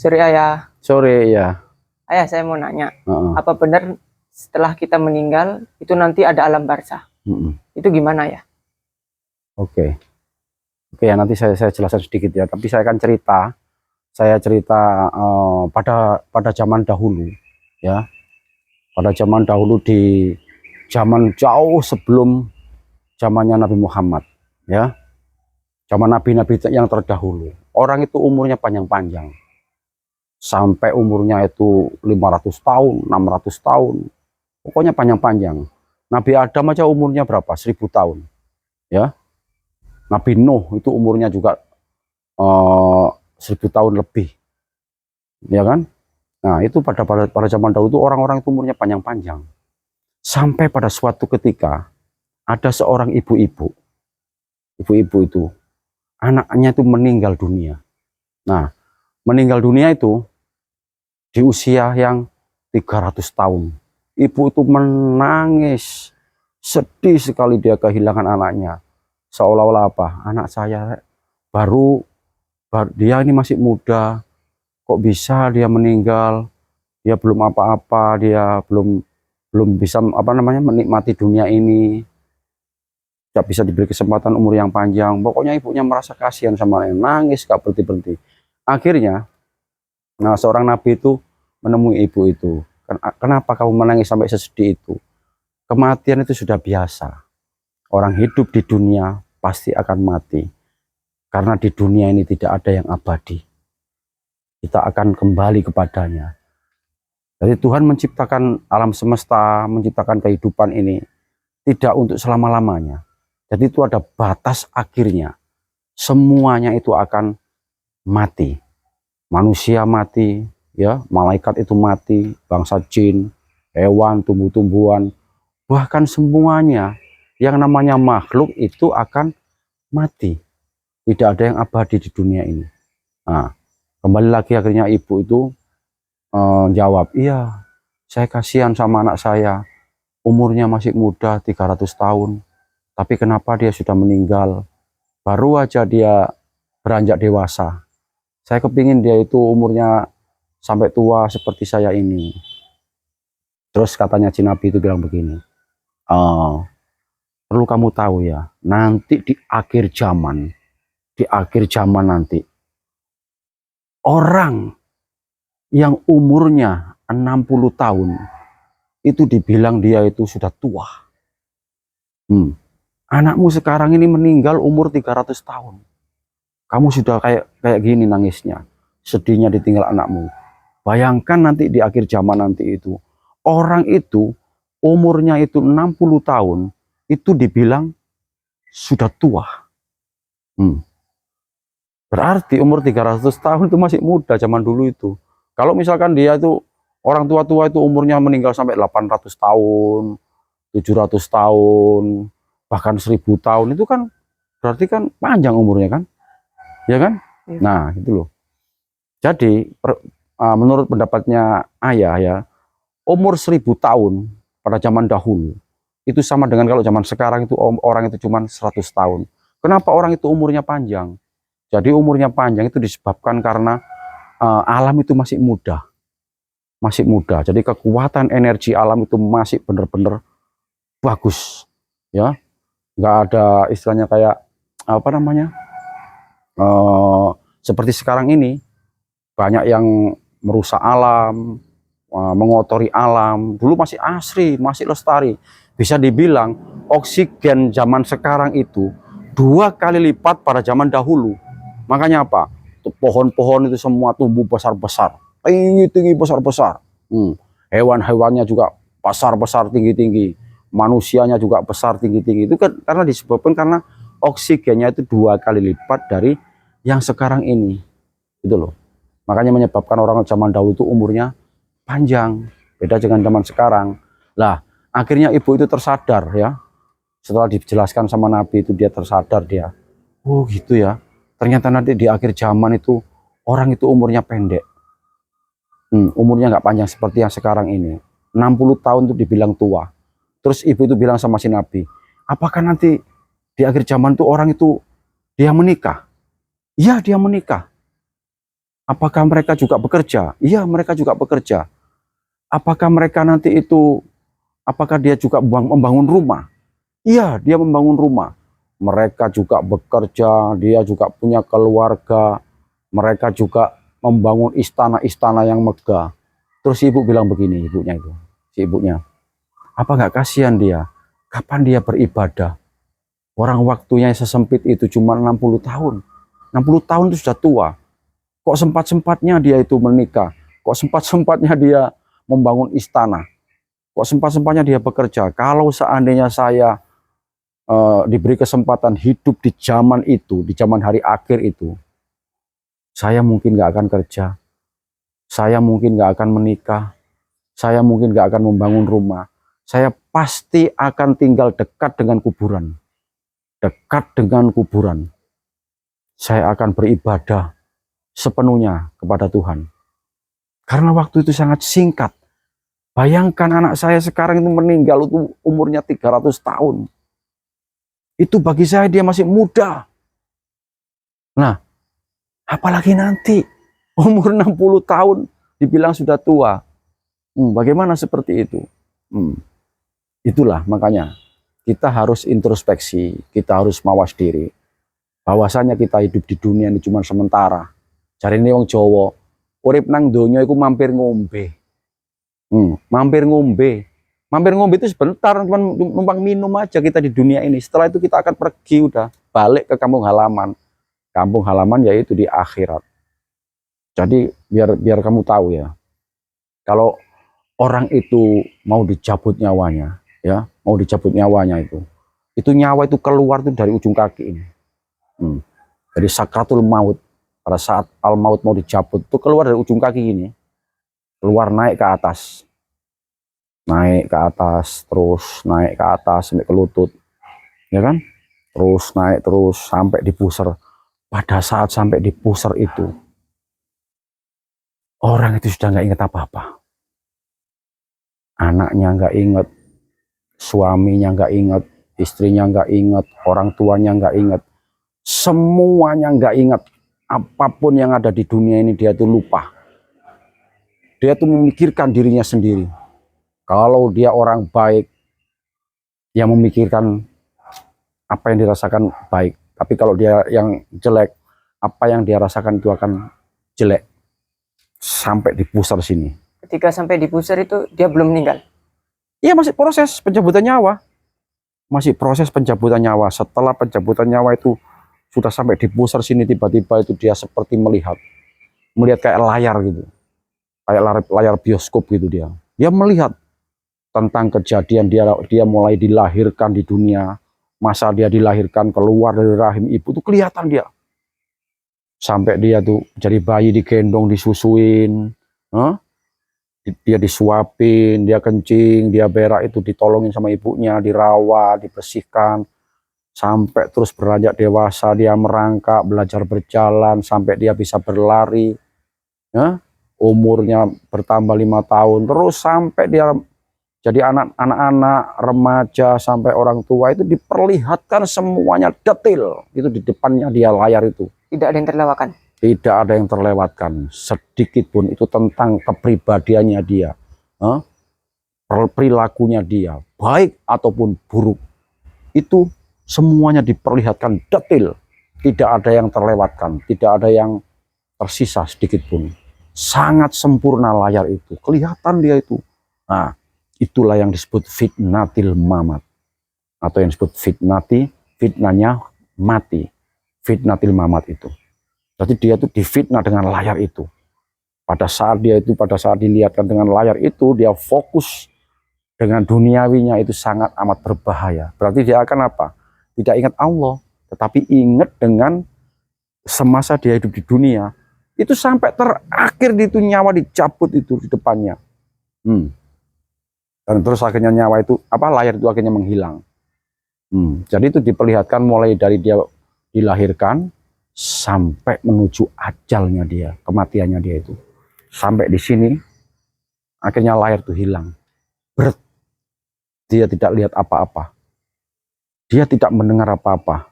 Sore Ayah. Sore ya. Ayah, saya mau nanya, Heeh. apa benar setelah kita meninggal itu nanti ada alam barzah? Mm-mm. Itu gimana ya? Oke. Oke ya, nanti saya jelaskan sedikit ya. Tapi saya akan cerita. Saya cerita pada zaman dahulu ya. Pada zaman dahulu di zaman jauh sebelum zamannya Nabi Muhammad ya. Zaman nabi-nabi yang terdahulu. Orang itu umurnya panjang-panjang. Sampai umurnya itu 500 tahun, 600 tahun. Pokoknya panjang-panjang. Nabi Adam aja umurnya berapa? 1000 tahun. Ya. Nabi Nuh itu umurnya juga 1000 tahun lebih. Ya kan? Nah, itu pada zaman dahulu itu orang-orang itu umurnya panjang-panjang. Sampai pada suatu ketika ada seorang ibu-ibu. Ibu-ibu itu anaknya itu meninggal dunia. Nah, meninggal dunia itu di usia yang 300 tahun. Ibu itu menangis, sedih sekali dia kehilangan anaknya. Seolah-olah apa? Anak saya dia ini masih muda, kok bisa dia meninggal? Dia belum apa-apa, dia belum bisa menikmati dunia ini. Tidak bisa diberi kesempatan umur yang panjang. Pokoknya ibunya merasa kasihan sama anaknya, nangis gak berhenti-berhenti. Akhirnya, nah seorang nabi itu menemui ibu itu. Kenapa kamu menangis sampai sesedih itu? Kematian itu sudah biasa. Orang hidup di dunia pasti akan mati. Karena di dunia ini tidak ada yang abadi. Kita akan kembali kepadanya. Jadi Tuhan menciptakan alam semesta, menciptakan kehidupan ini tidak untuk selama-lamanya. Jadi itu ada batas akhirnya. Semuanya itu akan mati. Manusia mati, ya, malaikat itu mati, bangsa jin, hewan, tumbuh-tumbuhan, bahkan semuanya yang namanya makhluk itu akan mati. Tidak ada yang abadi di dunia ini. Nah, kembali lagi akhirnya ibu itu jawab, iya, saya kasihan sama anak saya, umurnya masih muda, 300 tahun, tapi kenapa dia sudah meninggal? Baru aja dia beranjak dewasa. Saya kepingin dia itu umurnya sampai tua seperti saya ini. Terus katanya si Nabi itu bilang begini, perlu kamu tahu ya, nanti di akhir zaman nanti, orang yang umurnya 60 tahun, itu dibilang dia itu sudah tua. Anakmu sekarang ini meninggal umur 300 tahun. Kamu sudah kayak gini nangisnya, sedihnya ditinggal anakmu. Bayangkan nanti di akhir zaman nanti itu, orang itu umurnya itu 60 tahun, itu dibilang sudah tua. Berarti umur 300 tahun itu masih muda zaman dulu itu. Kalau misalkan dia itu orang tua-tua itu umurnya meninggal sampai 800 tahun, 700 tahun, bahkan 1000 tahun, itu kan berarti kan panjang umurnya kan? Ya kan? Ya. Nah, gitu loh. Jadi menurut pendapatnya ayah ya, umur 1000 tahun pada zaman dahulu itu sama dengan kalau zaman sekarang itu orang itu cuma 100 tahun. Kenapa orang itu umurnya panjang? Jadi umurnya panjang itu disebabkan karena alam itu masih muda. Masih muda. Jadi kekuatan energi alam itu masih benar-benar bagus. Ya. Nggak ada istilahnya kayak apa namanya? Seperti sekarang ini banyak yang merusak alam, mengotori alam. Dulu masih asri, masih lestari. Bisa dibilang oksigen zaman sekarang itu 2 kali lipat pada zaman dahulu. Makanya apa? Pohon-pohon itu semua tumbuh besar-besar, tinggi-tinggi besar-besar. Hewan-hewannya juga besar-besar, tinggi-tinggi. Manusianya juga besar, tinggi-tinggi. Itu kan karena disebabkan karena oksigennya itu 2 kali lipat dari yang sekarang ini. Gitu loh. Makanya menyebabkan orang zaman dahulu itu umurnya panjang. Beda dengan zaman sekarang. Lah, akhirnya ibu itu tersadar ya. Setelah dijelaskan sama Nabi itu dia tersadar dia. Oh gitu ya. Ternyata nanti di akhir zaman itu orang itu umurnya pendek. Umurnya nggak panjang seperti yang sekarang ini. 60 tahun itu dibilang tua. Terus ibu itu bilang sama si Nabi, apakah nanti di akhir zaman itu orang itu dia menikah? Iya, dia menikah. Apakah mereka juga bekerja? Iya, mereka juga bekerja. Apakah mereka nanti itu, apakah dia juga membangun rumah? Iya, dia membangun rumah. Mereka juga bekerja, dia juga punya keluarga. Mereka juga membangun istana-istana yang megah. Terus ibu bilang begini, ibunya itu, si ibunya, apa nggak kasihan dia? Kapan dia beribadah? Orang waktunya sesempit itu cuma 60 tahun. 60 tahun itu sudah tua. Kok sempat-sempatnya dia itu menikah? Kok sempat-sempatnya dia membangun istana? Kok sempat-sempatnya dia bekerja? Kalau seandainya saya diberi kesempatan hidup di zaman itu, di zaman hari akhir itu, saya mungkin nggak akan kerja, saya mungkin nggak akan menikah, saya mungkin nggak akan membangun rumah, saya pasti akan tinggal dekat dengan kuburan, dekat dengan kuburan. Saya akan beribadah sepenuhnya kepada Tuhan. Karena waktu itu sangat singkat. Bayangkan anak saya sekarang itu meninggal itu umurnya 300 tahun. Itu bagi saya dia masih muda. Nah, apalagi nanti umur 60 tahun dibilang sudah tua. Bagaimana seperti itu? Itulah makanya kita harus introspeksi, kita harus mawas diri. Bahwasanya kita hidup di dunia ini cuma sementara. Jarine wong Jawa, urip nang donya iku mampir ngombe. Mampir ngombe. Mampir ngombe itu sebentar, cuma numpang minum aja kita di dunia ini. Setelah itu kita akan pergi udah balik ke kampung halaman. Kampung halaman yaitu di akhirat. Jadi biar kamu tahu ya. Kalau orang itu mau dicabut nyawanya, ya, mau dicabut nyawanya itu nyawa itu keluar tuh dari ujung kaki ini. Dari sakratul maut. Pada saat al maut mau dicabut itu keluar dari ujung kaki ini. Keluar naik ke atas. Naik ke atas, terus naik ke atas sampai ke lutut, ya kan? Terus naik terus sampai di pusar. Pada saat sampai di pusar itu, orang itu sudah nggak ingat apa-apa. Anaknya nggak ingat, suaminya nggak ingat, istrinya nggak ingat, orang tuanya nggak ingat, semuanya nggak ingat. Apapun yang ada di dunia ini dia tuh lupa. Dia tuh memikirkan dirinya sendiri. Kalau dia orang baik, yang memikirkan apa yang dirasakan baik. Tapi kalau dia yang jelek, apa yang dia rasakan itu akan jelek. Sampai di pusar sini. Ketika sampai di pusar itu dia belum meninggal. Iya, masih proses pencabutan nyawa. Masih proses pencabutan nyawa. Setelah pencabutan nyawa itu sudah sampai di pusar sini, tiba-tiba itu dia seperti melihat kayak layar gitu. Kayak layar bioskop gitu dia. Dia melihat tentang kejadian dia mulai dilahirkan di dunia, masa dia dilahirkan keluar dari rahim ibu itu kelihatan dia. Sampai dia tuh jadi bayi digendong, disusuin, dia disuapin, dia kencing, dia berak itu ditolongin sama ibunya, dirawat, dibersihkan, sampai terus beranjak dewasa, dia merangkak, belajar berjalan, sampai dia bisa berlari, umurnya bertambah 5 tahun, terus sampai dia jadi anak-anak, remaja, sampai orang tua itu diperlihatkan semuanya detail. Itu di depannya dia layar itu. Tidak ada yang terlewatkan. Tidak ada yang terlewatkan. Sedikit pun itu tentang kepribadiannya dia. Perilakunya dia. Baik ataupun buruk. Itu semuanya diperlihatkan detail. Tidak ada yang terlewatkan. Tidak ada yang tersisa sedikit pun. Sangat sempurna layar itu. Kelihatan dia itu. Nah, itulah yang disebut fitnatil mamat, atau yang disebut fitnahnya mati, fitnatil mamat itu. Jadi dia itu difitnah dengan layar itu. Pada saat dilihatkan dengan layar itu, dia fokus dengan duniawinya itu sangat amat berbahaya. Berarti dia akan apa? Tidak ingat Allah, tetapi ingat dengan semasa dia hidup di dunia. Itu sampai terakhir itu nyawa dicabut itu di depannya. Dan terus akhirnya nyawa itu layar itu akhirnya menghilang. Jadi itu diperlihatkan mulai dari dia dilahirkan sampai menuju ajalnya dia, kematiannya dia itu. Sampai di sini akhirnya layar itu hilang. Dia tidak lihat apa-apa. Dia tidak mendengar apa-apa.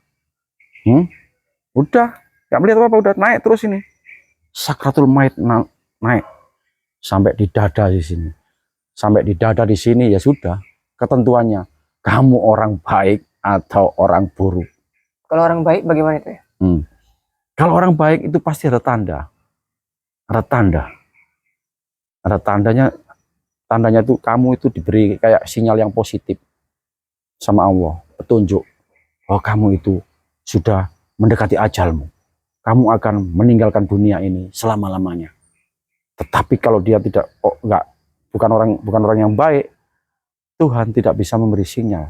Udah, nggak melihat apa-apa, udah naik terus ini. sakratul maut naik sampai di dada di sini. Sampai di dada di sini ya sudah ketentuannya. Kamu orang baik atau orang buruk. Kalau orang baik bagaimana itu ya? Kalau orang baik itu pasti ada tanda. Ada tanda. Ada tandanya. Tandanya itu kamu itu diberi kayak sinyal yang positif sama Allah, petunjuk bahwa kamu itu sudah mendekati ajalmu. Kamu akan meninggalkan dunia ini selama-lamanya. Tetapi kalau dia tidak, bukan orang yang baik, Tuhan tidak bisa memberi sinyal.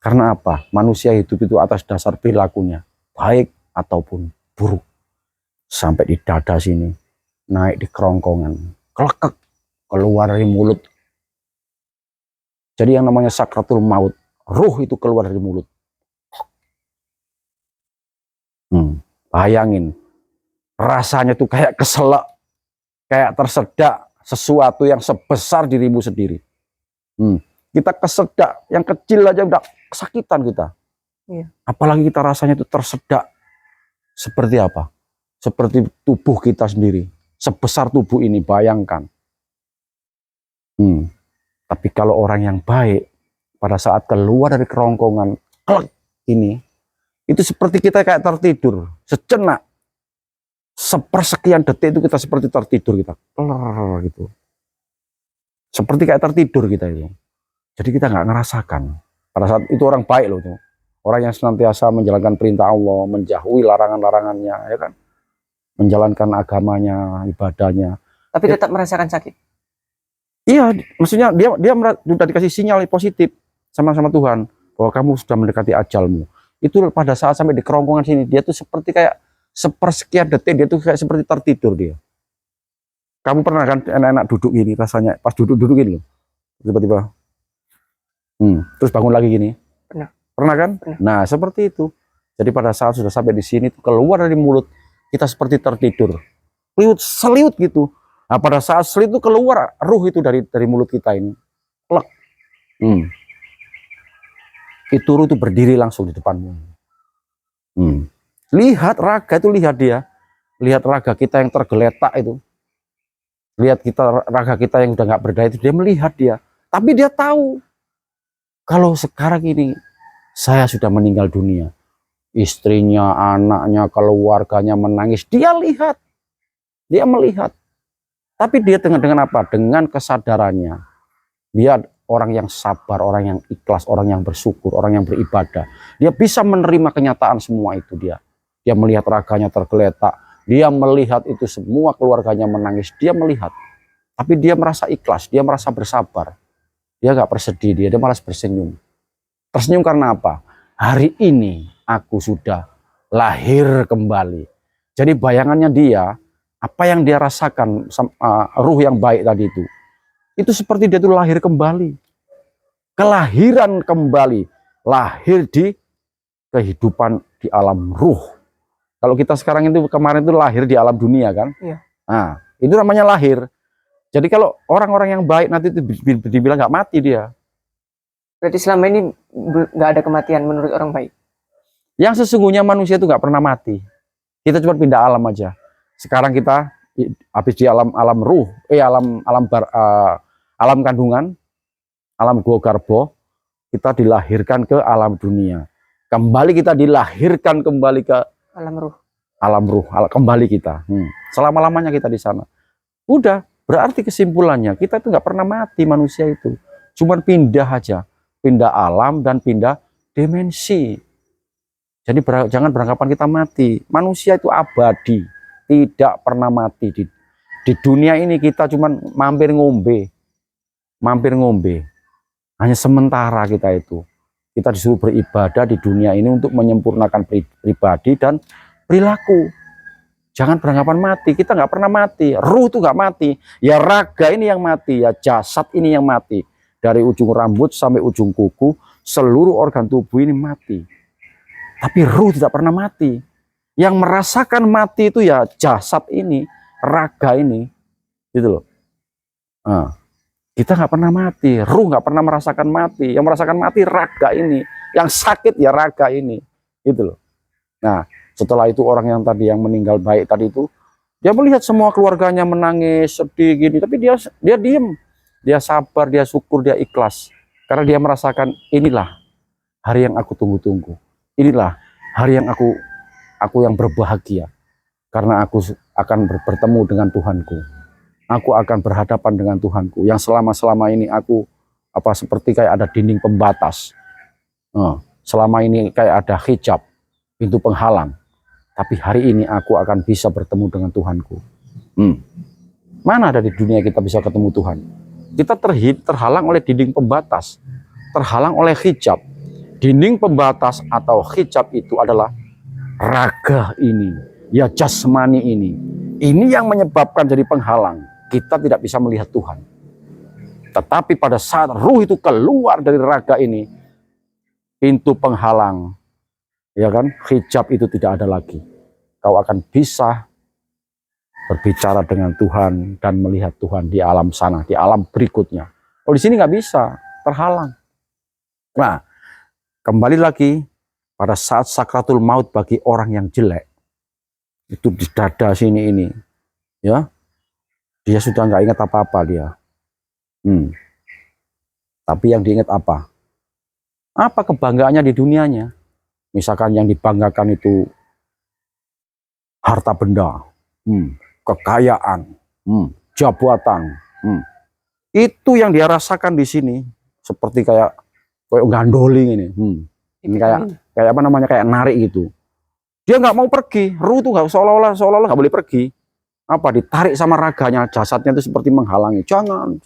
Karena apa? Manusia hidup itu atas dasar perilakunya, baik ataupun buruk. Sampai di dada sini, naik di kerongkongan, kelekek, keluar dari mulut. Jadi yang namanya sakratul maut, ruh itu keluar dari mulut. Bayangin, rasanya tuh kayak keselak, kayak tersedak sesuatu yang sebesar dirimu sendiri. Kita kesedak, yang kecil aja udah kesakitan kita. Iya. Apalagi kita rasanya itu tersedak. Seperti apa? Seperti tubuh kita sendiri. Sebesar tubuh ini, bayangkan. Tapi kalau orang yang baik, pada saat keluar dari kerongkongan ini, itu seperti kita kayak tertidur, sejenak, sepersekian detik itu kita seperti tertidur kita, gitu. Seperti kayak tertidur kita itu. Jadi kita nggak ngerasakan. Pada saat itu orang baik loh, tuh. Orang yang senantiasa menjalankan perintah Allah, menjauhi larangan-larangannya, ya kan, menjalankan agamanya, ibadahnya. Tapi tetap merasakan sakit. Iya, maksudnya dia sudah dikasih sinyal positif sama Tuhan bahwa kamu sudah mendekati ajalmu. Itu pada saat sampai di kerongkongan sini, dia tuh seperti kayak sepersekian detik, dia tuh kayak seperti tertidur dia. Kamu pernah kan enak-enak duduk gini rasanya, pas duduk gini loh, tiba-tiba, terus bangun lagi gini. Pernah kan? Pernah. Nah seperti itu. Jadi pada saat sudah sampai di sini, tuh keluar dari mulut kita seperti tertidur, seliut gitu. Nah pada saat selit itu keluar ruh itu dari mulut kita ini, plek. Itu ruh itu berdiri langsung di depanmu. Lihat raga itu, lihat raga kita yang tergeletak itu, lihat raga kita yang udah nggak berdaya itu, dia melihat dia, tapi dia tahu kalau sekarang ini saya sudah meninggal dunia, istrinya, anaknya, keluarganya menangis, dia melihat. Tapi dia dengan apa? Dengan kesadarannya. Dia orang yang sabar, orang yang ikhlas, orang yang bersyukur, orang yang beribadah. Dia bisa menerima kenyataan semua itu dia. Dia melihat raganya tergeletak. Dia melihat itu semua keluarganya menangis. Dia melihat. Tapi dia merasa ikhlas, dia merasa bersabar. Dia gak bersedih, dia malah bersenyum. Tersenyum karena apa? Hari ini aku sudah lahir kembali. Jadi bayangannya dia, apa yang dia rasakan, ruh yang baik tadi itu seperti dia itu lahir kembali, kelahiran kembali, lahir di kehidupan di alam ruh. Kalau kita sekarang itu kemarin itu lahir di alam dunia kan, iya. Nah itu namanya lahir. Jadi kalau orang-orang yang baik nanti itu dibilang nggak mati dia. Berarti selama ini nggak ada kematian menurut orang baik. Yang sesungguhnya manusia itu nggak pernah mati. Kita cuma pindah alam aja. Sekarang kita habis di alam ruh, alam kandungan, alam gogarbo, kita dilahirkan ke alam dunia. Kembali kita dilahirkan kembali ke alam ruh, kembali kita. Selama-lamanya kita di sana. Udah, berarti kesimpulannya kita itu nggak pernah mati manusia itu. Cuman pindah aja, pindah alam dan pindah dimensi. Jadi jangan beranggapan kita mati. Manusia itu abadi. Tidak pernah mati. Di dunia ini kita cuman mampir ngombe, hanya sementara kita itu. Kita disuruh beribadah di dunia ini untuk menyempurnakan pribadi dan perilaku. Jangan beranggapan mati, kita nggak pernah mati. Ruh itu nggak mati, ya raga ini yang mati, ya jasad ini yang mati. Dari ujung rambut sampai ujung kuku, seluruh organ tubuh ini mati. Tapi ruh tidak pernah mati. Yang merasakan mati itu ya jasad ini, raga ini, gitu loh. Nah, kita nggak pernah mati, ruh nggak pernah merasakan mati. Yang merasakan mati raga ini, yang sakit ya raga ini, gitu loh. Nah, setelah itu orang yang tadi yang meninggal baik tadi itu Dia melihat semua keluarganya menangis, sedih gini, tapi dia diem, dia sabar, dia syukur, dia ikhlas. Karena dia merasakan inilah hari yang aku tunggu-tunggu. Inilah hari yang aku yang berbahagia. Karena aku akan bertemu dengan Tuhanku. Aku akan berhadapan dengan Tuhanku. Yang selama ini aku seperti kayak ada dinding pembatas. Selama ini kayak ada hijab, pintu penghalang. Tapi hari ini aku akan bisa bertemu dengan Tuhanku. Mana ada di dunia kita bisa ketemu Tuhan? Kita terhalang oleh dinding pembatas, terhalang oleh hijab. Dinding pembatas atau hijab itu adalah raga ini, ya jasmani ini. Ini yang menyebabkan jadi penghalang. Kita tidak bisa melihat Tuhan. Tetapi pada saat ruh itu keluar dari raga ini, pintu penghalang, ya kan, hijab itu tidak ada lagi. Kau akan bisa berbicara dengan Tuhan dan melihat Tuhan di alam sana, di alam berikutnya. Kalau di sini nggak bisa, terhalang. Nah, kembali lagi pada saat sakratul maut bagi orang yang jelek, itu di dada sini ini, ya, dia sudah nggak ingat apa-apa dia. Tapi yang diingat apa? Apa kebanggaannya di dunianya? Misalkan yang dibanggakan itu harta benda, kekayaan, jabatan. Itu yang dia rasakan di sini, seperti kayak gandoling ini. Ini kayak apa namanya, kayak narik gitu. Dia nggak mau pergi, ruh itu nggak, seolah-olah nggak boleh pergi. Apa, ditarik sama raganya, jasadnya itu seperti menghalangi. Jangan,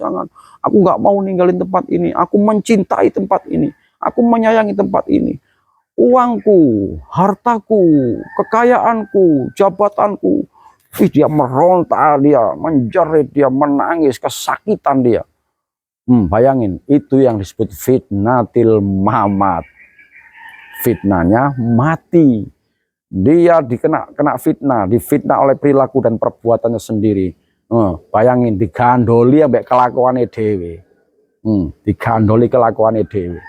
aku nggak mau ninggalin tempat ini. Aku mencintai tempat ini. Aku menyayangi tempat ini. Uangku, hartaku, kekayaanku, jabatanku. Dia meronta, dia menjerit, dia menangis, kesakitan dia. Bayangin, itu yang disebut fitnatil mamat. Fitnahnya mati. Dia kena fitnah, difitnah oleh perilaku dan perbuatannya sendiri. Bayangin, digandoli ambek kelakuannya dewe. Digandoli kelakuannya dewe.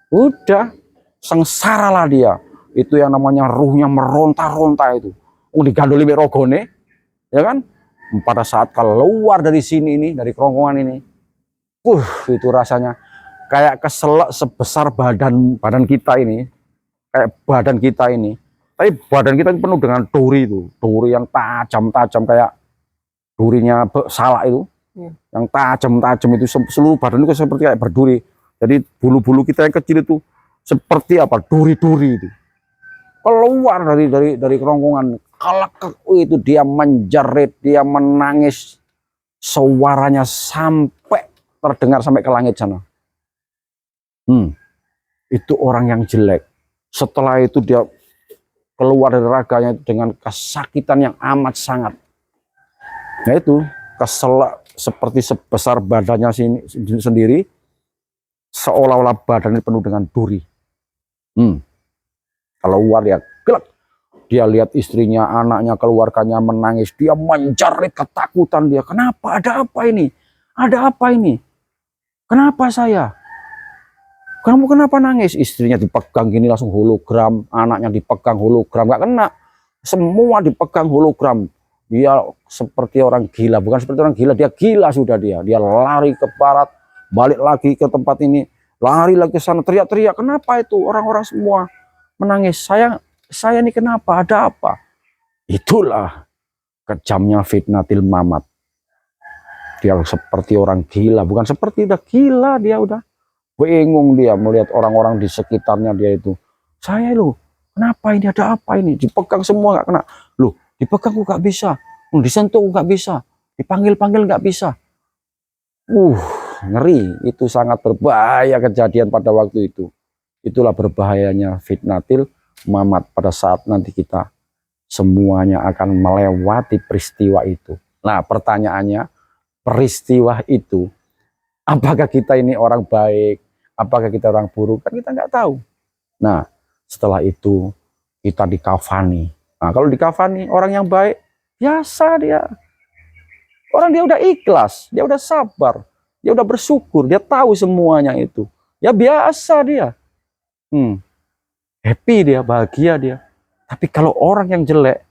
Udah, sengsara lah dia. Itu yang namanya ruhnya meronta-ronta itu. Digandoli ambek rogone, ya kan? Pada saat keluar dari sini ini, dari kerongkongan ini, itu rasanya kayak keselak sebesar badan kita ini, kayak badan kita ini. Tapi badan kita penuh dengan duri itu, duri yang tajam-tajam kayak durinya salak itu, yang tajam-tajam itu, seluruh badan itu seperti kayak berduri. Jadi bulu-bulu kita yang kecil itu seperti apa, duri-duri itu. Keluar dari kerongkongan, kelekek itu dia menjerit, dia menangis, suaranya sampai terdengar sampai ke langit sana. Itu orang yang jelek. Setelah itu dia keluar dari raganya dengan kesakitan yang amat sangat. Nah itu, keselak seperti sebesar badannya sendiri, seolah-olah badannya penuh dengan duri. Keluar dia gelap. Dia lihat istrinya, anaknya, keluarganya menangis. Dia menjerit ketakutan dia. Kenapa? Ada apa ini? Ada apa ini? Kenapa saya? Kamu kenapa nangis? Istrinya dipegang gini langsung hologram, anaknya dipegang hologram, nggak kena. Semua dipegang hologram. Dia seperti orang gila, bukan seperti orang gila, dia gila sudah dia. Dia lari ke barat, balik lagi ke tempat ini, lari lagi ke sana, teriak-teriak. Kenapa itu? Orang-orang semua menangis. Saya ini kenapa? Ada apa? Itulah kejamnya fitnatil mamat. Dia seperti orang gila, bukan seperti udah gila, dia udah bingung dia melihat orang-orang di sekitarnya dia itu. Saya loh, kenapa ini, ada apa ini? Dipegang semua nggak kena. Loh, dipegang kok nggak bisa. Disentuh nggak bisa. Dipanggil-panggil nggak bisa. Ngeri. Itu sangat berbahaya kejadian pada waktu itu. Itulah berbahayanya fitnatil mamat pada saat nanti kita semuanya akan melewati peristiwa itu. Nah, pertanyaannya, peristiwa itu, apakah kita ini orang baik? Apakah kita orang buruk? Kan kita nggak tahu. Nah, setelah itu kita dikafani. Nah, kalau dikafani orang yang baik, biasa dia. Orang dia udah ikhlas, dia udah sabar, dia udah bersyukur, dia tahu semuanya itu. Ya biasa dia. Happy dia, bahagia dia. Tapi kalau orang yang jelek,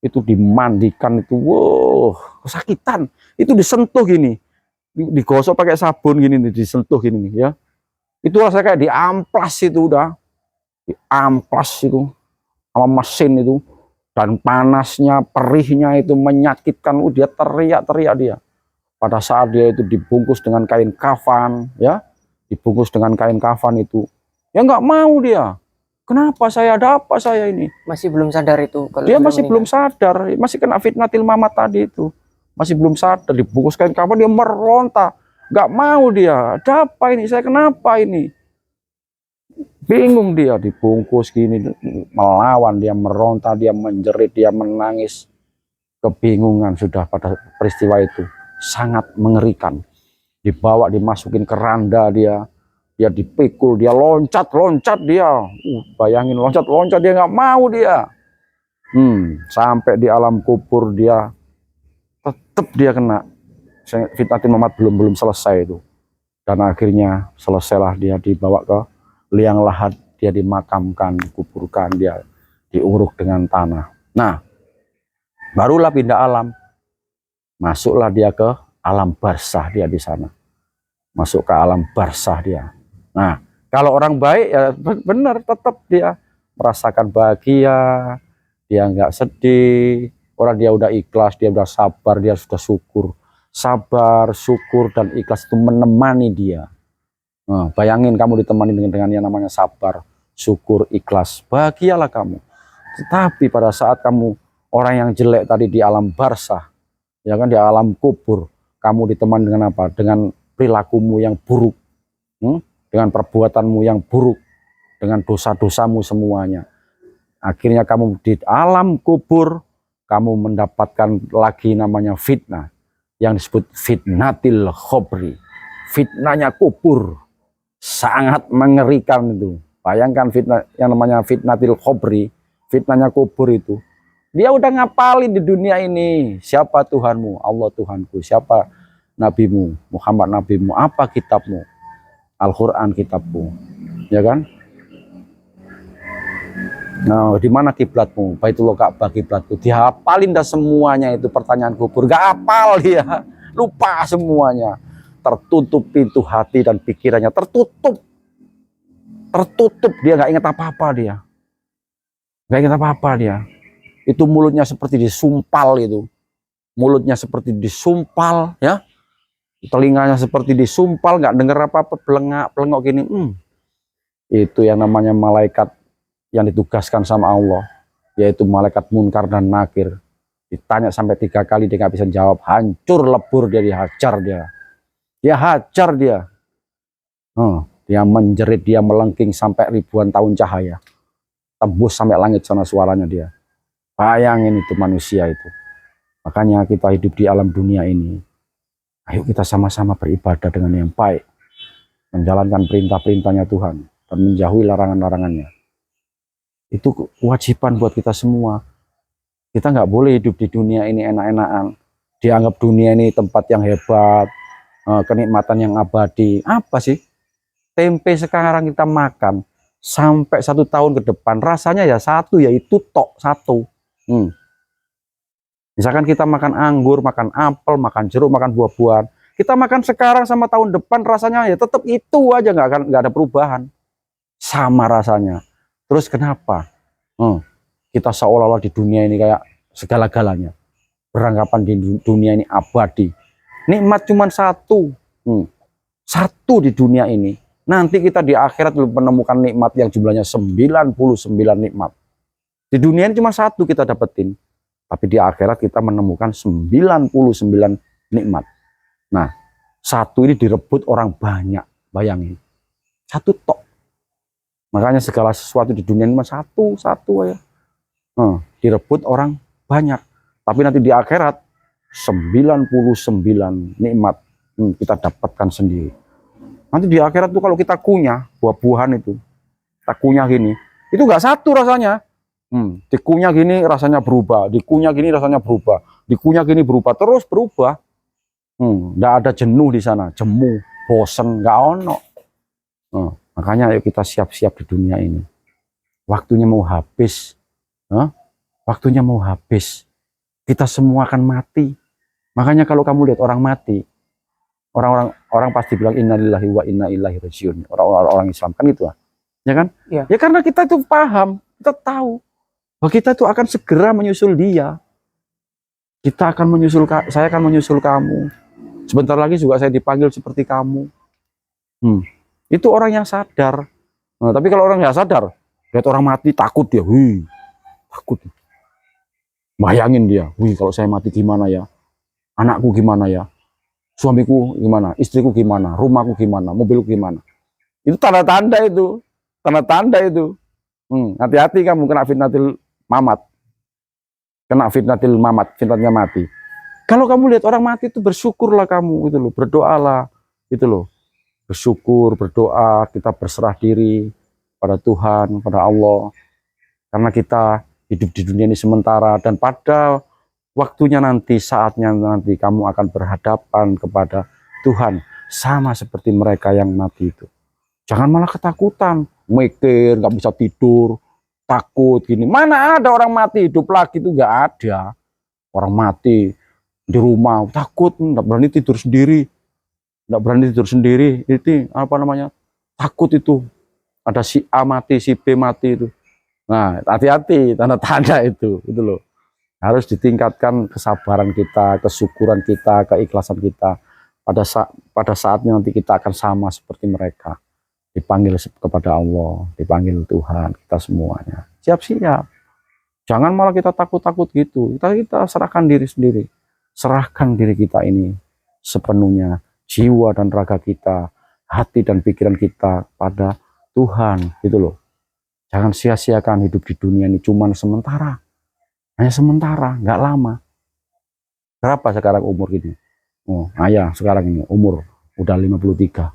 itu dimandikan itu, wow, kesakitan. Itu disentuh gini, digosok pakai sabun gini, disentuh gini nih ya. Itu rasanya kayak diamplas itu udah, diamplas itu sama mesin itu, dan panasnya, perihnya itu menyakitkan. Dia teriak-teriak dia. Pada saat dia itu dibungkus dengan kain kafan, ya, dibungkus dengan kain kafan itu, ya nggak mau dia. Kenapa saya, ada apa saya ini? Masih belum sadar itu kalau Dia sudah masih belum meninggal. sadar, masih kena fitnatil mamat tadi itu. Masih belum sadar, dibungkus kain kafan, dia meronta. Nggak mau dia, ada apa ini, saya kenapa ini? Bingung dia, dibungkus gini, melawan, dia meronta, dia menjerit, dia menangis. Kebingungan sudah pada peristiwa itu. Sangat mengerikan. Dibawa, dimasukin keranda dia dipikul, dia loncat dia. Bayangin loncat dia nggak mau dia. Sampai di alam kubur dia tetap dia kena fitnatul mamat, belum selesai itu. Dan akhirnya selesailah dia dibawa ke liang lahat, dia dimakamkan, kuburkan, dia diuruk dengan tanah. Nah, barulah pindah alam. Masuklah dia ke alam barzah, dia di sana. Masuk ke alam barzah dia. Nah, kalau orang baik ya benar, tetap dia merasakan bahagia, dia nggak sedih. Orang dia udah ikhlas, dia udah sabar, dia sudah syukur. Sabar, syukur, dan ikhlas itu menemani dia. Nah, bayangin kamu ditemani dengan yang namanya sabar, syukur, ikhlas, bahagialah kamu. Tetapi pada saat kamu orang yang jelek tadi di alam barzah, ya kan, di alam kubur, kamu ditemani dengan apa? Dengan perilakumu yang buruk, dengan perbuatanmu yang buruk, dengan dosa-dosamu semuanya. Akhirnya kamu di alam kubur, kamu mendapatkan lagi namanya fitnah, yang disebut fitnatil khobri. Fitnahnya kubur, sangat mengerikan itu. Bayangkan fitnah yang namanya fitnatil khobri, fitnahnya kubur itu. Dia udah ngapalin di dunia ini, siapa Tuhanmu, Allah Tuhanku, siapa nabimu, Muhammad nabimu, apa kitabmu, Al-Quran kitabmu, ya kan? Nah, di mana kiblatmu? Baitullah Ka'bah kiblatku. Dihafalin dah semuanya itu pertanyaan kubur. Gak hafal dia, lupa semuanya. Tertutup pintu hati dan pikirannya, tertutup dia, nggak ingat apa-apa dia. Nggak ingat apa-apa dia. Itu mulutnya seperti disumpal itu. Mulutnya seperti disumpal, ya. Telinganya seperti disumpal, nggak dengar apa-apa, pelengok gini. Itu yang namanya malaikat yang ditugaskan sama Allah, yaitu malaikat Munkar dan Nakir. Ditanya sampai 3 kali dia nggak bisa jawab, hancur lebur dia, dihajar dia. Dia hajar dia. Dia menjerit, dia melengking sampai ribuan tahun cahaya. Tembus sampai langit sana suaranya dia. Bayangin itu manusia itu. Makanya kita hidup di alam dunia ini. Ayo kita sama-sama beribadah dengan yang baik. Menjalankan perintah-perintahnya Tuhan. Dan menjauhi larangan-larangannya. Itu kewajiban buat kita semua. Kita nggak boleh hidup di dunia ini enak-enakan. Dianggap dunia ini tempat yang hebat. Kenikmatan yang abadi. Apa sih? Tempe sekarang kita makan. Sampai 1 tahun ke depan. Rasanya ya satu, yaitu tok satu. Misalkan kita makan anggur, makan apel, makan jeruk, makan buah-buahan. Kita makan sekarang sama tahun depan rasanya ya tetap itu aja, nggak ada perubahan. Sama rasanya. Terus kenapa? Kita seolah-olah di dunia ini kayak segala-galanya. Beranggapan di dunia ini abadi. Nikmat cuma satu. Satu di dunia ini. Nanti kita di akhirat menemukan nikmat yang jumlahnya 99 nikmat. Di dunia ini cuma satu kita dapetin. Tapi di akhirat kita menemukan 99 nikmat. Nah, satu ini direbut orang banyak. Bayangin. Satu tok. Makanya segala sesuatu di dunia ini cuma satu aja. Direbut orang banyak. Tapi nanti di akhirat 99 nikmat kita dapatkan sendiri. Nanti di akhirat tuh kalau kita kunyah buah-buahan itu, kita kunyah gini, itu nggak satu rasanya. Dikunyah gini rasanya berubah, dikunyah gini rasanya berubah, dikunyah gini berubah, terus berubah. Nggak ada jenuh di sana, jemu, bosen, nggak ono. Makanya ayo kita siap-siap di dunia ini. Waktunya mau habis, waktunya mau habis. Kita semua akan mati. Makanya kalau kamu lihat orang mati, orang pasti bilang innalillahi wa inna ilaihi rajiun. Orang Islam kan gitu, ya kan? Iya. Ya karena kita itu paham, kita tahu bahwa kita itu akan segera menyusul dia. Kita akan menyusul, saya akan menyusul kamu. Sebentar lagi juga saya dipanggil seperti kamu. Itu orang yang sadar. Nah, tapi kalau orang nggak sadar, lihat orang mati takut dia, takut. Bayangin dia, kalau saya mati gimana ya? Anakku gimana ya? Suamiku gimana? Istriku gimana? Rumahku gimana? Mobilku gimana? Itu tanda-tanda itu. Tanda-tanda itu. Hati-hati kamu kena fitnatil mamat. Kena fitnatil mamat, fitnatnya mati. Kalau kamu lihat orang mati itu bersyukurlah kamu, gitu loh. Berdoalah, gitu loh. Bersyukur, berdoa, kita berserah diri pada Tuhan, pada Allah. Karena kita hidup di dunia ini sementara, dan pada waktunya nanti, saatnya nanti kamu akan berhadapan kepada Tuhan sama seperti mereka yang mati itu. Jangan malah ketakutan, mikir, nggak bisa tidur, takut gini. Mana ada orang mati hidup lagi, itu nggak ada. Orang mati di rumah takut, nggak berani tidur sendiri, itu apa namanya, takut itu. Ada si A mati, si B mati itu. Nah, hati-hati, tanda-tanda itu loh. Harus ditingkatkan kesabaran kita, kesyukuran kita, keikhlasan kita. Pada saatnya nanti kita akan sama seperti mereka. Dipanggil kepada Allah, dipanggil Tuhan, kita semuanya. Siap-siap. Jangan malah kita takut-takut gitu. Kita serahkan diri sendiri. Serahkan diri kita ini sepenuhnya. Jiwa dan raga kita, hati dan pikiran kita pada Tuhan. Gitu loh. Jangan sia-siakan hidup di dunia ini cuman sementara. Hanya sementara, nggak lama. Berapa sekarang umur gini? Oh, ayah sekarang ini umur udah 53.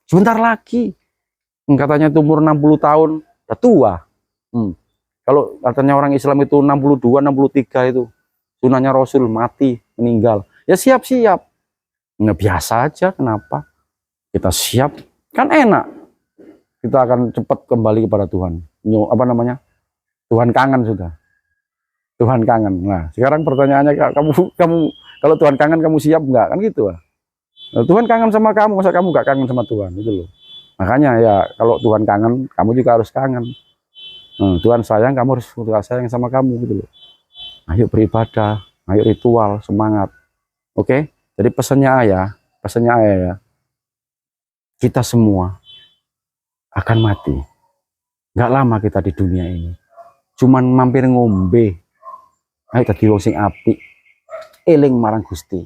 Sebentar lagi. Katanya itu umur 60 tahun, udah tua. Kalau katanya orang Islam itu 62, 63 itu. Sunahnya Rasul, mati, meninggal. Ya siap-siap. Nggak biasa aja, kenapa? Kita siap, kan enak. Kita akan cepat kembali kepada Tuhan. Apa namanya? Tuhan kangen sudah. Tuhan kangen. Nah, sekarang pertanyaannya, kamu kalau Tuhan kangen, kamu siap nggak? Kan gitu. Nah, Tuhan kangen sama kamu, masa kamu nggak kangen sama Tuhan? Gitu loh. Makanya ya, kalau Tuhan kangen, kamu juga harus kangen. Tuhan sayang, kamu harus sayang sama kamu, gitu loh. Ayo beribadah, ayo ritual, semangat. Oke? Jadi pesannya ayah ya, kita semua akan mati. Nggak lama kita di dunia ini. Cuman mampir ngombe. Ayo tadi wong sing apik, eling marang Gusti.